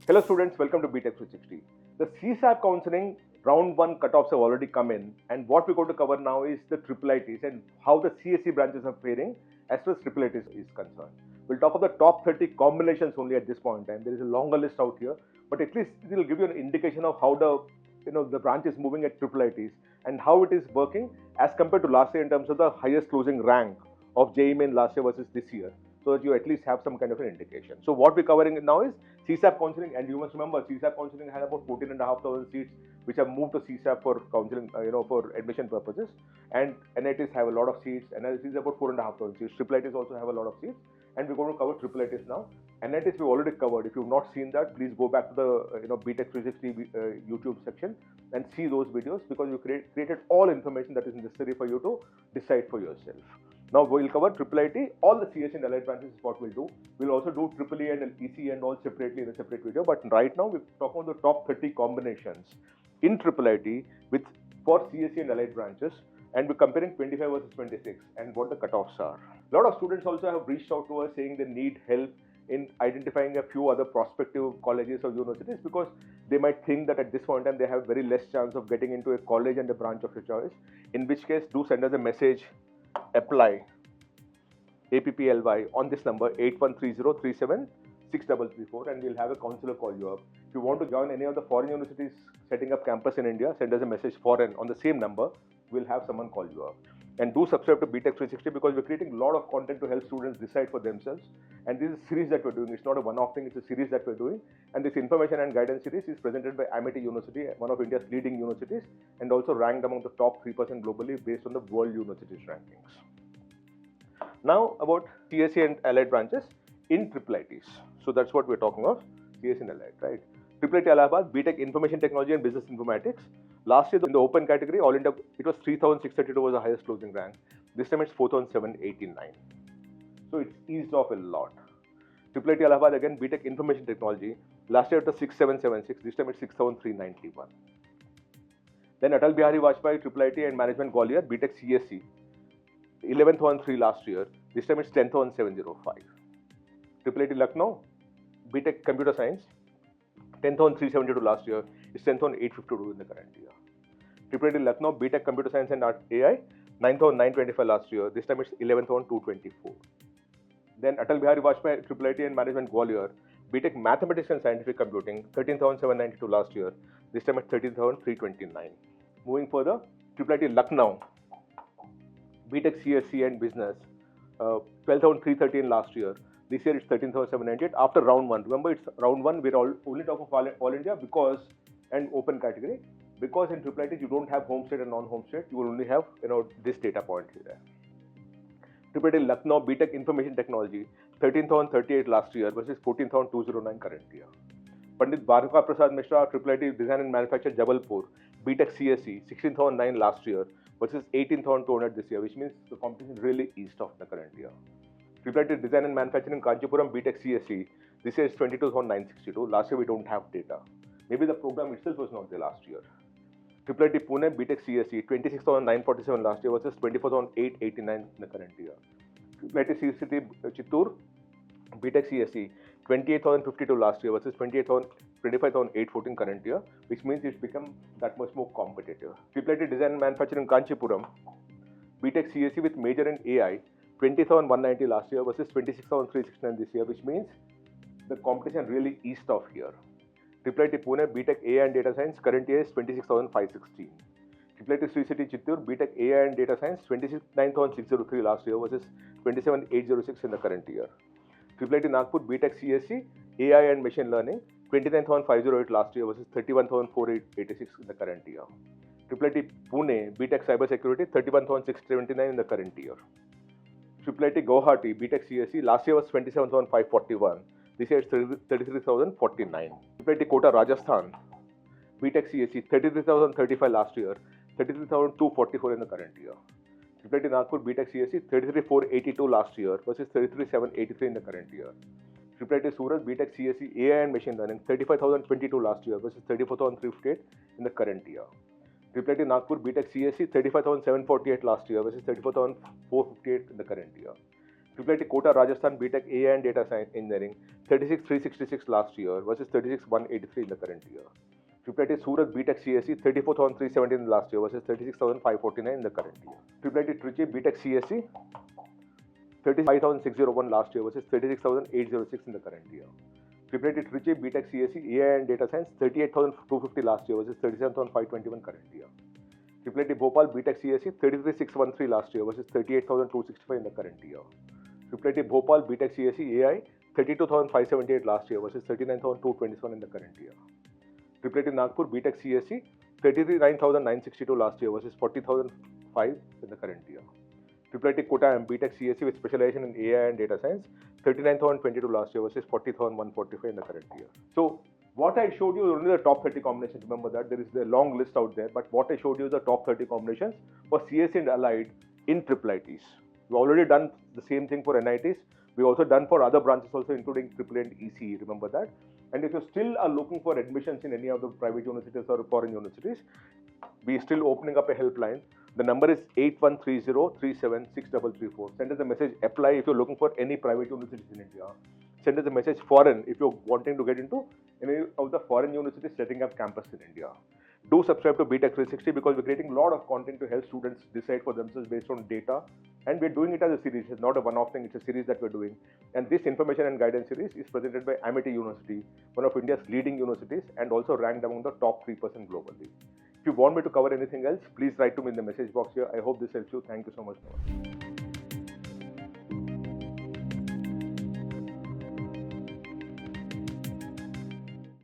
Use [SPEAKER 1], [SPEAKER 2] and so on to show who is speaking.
[SPEAKER 1] Hello students, welcome to BTech 360. The CSAP counseling round 1 cutoffs have already come in, and what we're going to cover now is the triple ITs and how the CSE branches are faring as far as triple ITs is concerned. We'll talk about the top 30 combinations only at this point in time. There is a longer list out here, but at least it will give you an indication of how the branch is moving at triple ITs and how it is working as compared to last year in terms of the highest closing rank of JEE Main last year versus this year, so that you at least have some kind of an indication. So what we're covering now is CSAP counseling, and you must remember CSAP counseling had about 14,500 seats which have moved to CSAP for counseling, for admission purposes, and NITs have a lot of seats. NITs is about 4,500 seats. Triple ITs also have a lot of seats, and we're going to cover triple ITs now. NITs we've already covered. If you've not seen that, please go back to the BTech 360 YouTube section and see those videos, because you created all information that is necessary for you to decide for yourself. Now we'll cover triple IT, all the CS and allied branches is what we'll do. We'll also do triple E and EC and all separately in a separate video. But right now we're talking about the top 30 combinations in triple IT for CSE and allied branches, and we're comparing 25 versus 26 and what the cutoffs are. A lot of students also have reached out to us saying they need help in identifying a few other prospective colleges or universities, because they might think that at this point in time they have very less chance of getting into a college and a branch of your choice. In which case, do send us a message, apply APPLY on this number 8130376334, and we'll have a counselor call you up. If you want to join any of the foreign universities setting up campus in India, send us a message foreign on the same number. We'll have someone call you up. And do subscribe to BTech 360, because we're creating a lot of content to help students decide for themselves. And this is a series that we're doing. It's not a one-off thing, it's a series that we're doing. And this information and guidance series is presented by Amity University, one of India's leading universities, and also ranked among the top 3% globally based on the World Universities rankings. Now about CSE and allied branches in triple ITs. So that's what we're talking of, CSE and allied, right? Triple IT Allahabad, BTech Information Technology and Business Informatics. Last year in the open category, all India, it was 3,632 was the highest closing rank. This time it's 4,789. So it's eased off a lot. Triple IT Allahabad again, BTech Information Technology. Last year it was 6,776. This time it's 6,391. Then Atal Bihari Vajpayee, Triple IT and Management Gwalior, BTech CSE. 11,003 last year. This time it's 10,705. Triple IT Lucknow, BTech Computer Science. 10,372 last year. It's 10,852 in the current year. Triple IT Lucknow, BTech Computer Science and AI. 9,925 last year. This time it's 11,224. Then Atal Bihari Vajpayee, Triple IT and Management Gwalior, BTech Mathematics and Scientific Computing. 13,792 last year. This time it's 13,329. Moving further, Triple IT Lucknow, BTech CSE and Business, 12,313 last year. This year it's 13,798 after round 1. Remember, it's round 1, we're only talking of all India because, and open category, because in triple IT you don't have home state and non-home state, you will only have this data point here. Triple IT Lucknow, BTech Information Technology, 13,038 last year versus 14,209 current year. Pandit Bhargava Prasad Mishra, Triple IT Design and Manufacture, Jabalpur, BTech CSE, 16,009 last year versus 18,200 this year, which means the competition really eased off the current year. Triple IT Design and Manufacturing, Kanchipuram, BTech CSE, this year is 22,962. Last year we don't have data. Maybe the program itself was not there last year. Triple IT Pune, BTech CSE, 26,947 last year versus 24,889 in the current year. Triple IT CCT Chittoor, BTech CSE, 28,052 last year versus 25,814 current year, which means it's become that much more competitive. Triple IT Design and Manufacturing, Kanchipuram, BTech CSE with major in AI, 20,190 last year versus 26,369 this year, which means the competition really eased off here. Triple IT Pune, BTech AI and Data Science, current year is 26,516. Triple IT Sri City Chittoor, BTech AI and Data Science, 29,603 last year versus 27,806 in the current year. Triple IT Nagpur, BTech CSE, AI and Machine Learning, 29,508 last year versus 31,486 in the current year. Triple IT Pune, BTech Cyber Security, 31,679 in the current year. Triple IT Guwahati, BTech CSE, last year was 27,541. This year it's 33,049. Triple IT Kota, Rajasthan, BTech CSE, 33,035 last year, 33,244 in the current year. Triple IT Nagpur, BTech CSE, 33,482 last year versus 33,783 in the current year. Triple IT Surat, BTech CSE, AI and Machine Learning, 35,022 last year versus 34,358 in the current year. Triple IT Nagpur, BTech CSE, 35,748 last year versus 34,458 in the current year. IIT Kota Rajasthan BTech AI and Data Science Engineering 36,366 last year versus 36,183 in the current year. IIT Surat BTech CSE 34,317 last year versus 36,549 in the current year. IIT Trichy BTech CSE 35,601 last year versus 36,806 in the current year. IIT Trichy BTech CSE AI and Data Science 38,250 last year versus 37,521 current year. IIT Bhopal BTech CSE 33,613 last year versus 38,265 in the current year. IIT Bhopal BTech CSE AI 32,578 last year versus 39,227 in the current year. IIT Nagpur BTech CSE 39,962 last year versus 40,005 in the current year. IIT Kottayam BTech CSE with specialization in AI and data science 39,022 last year versus 40,145 in the current year. So what I showed you is only the top 30 combinations. Remember that there is a long list out there, but what I showed you is the top 30 combinations for CSE and allied in IIITs. We've already done the same thing for NITs. We've also done for other branches also, including AAA and ECE. Remember that. And if you still are looking for admissions in any of the private universities or foreign universities, we are still opening up a helpline. The number is 8130-3763334. Send us a message apply if you're looking for any private universities in India. Send us a message foreign if you're wanting to get into any of the foreign universities setting up campus in India. Do subscribe to BTech 360 because we're creating a lot of content to help students decide for themselves based on data. And we're doing it as a series. It's not a one-off thing. It's a series that we're doing. And this information and guidance series is presented by Amity University, one of India's leading universities and also ranked among the top 3% globally. If you want me to cover anything else, please write to me in the message box here. I hope this helps you. Thank you so much.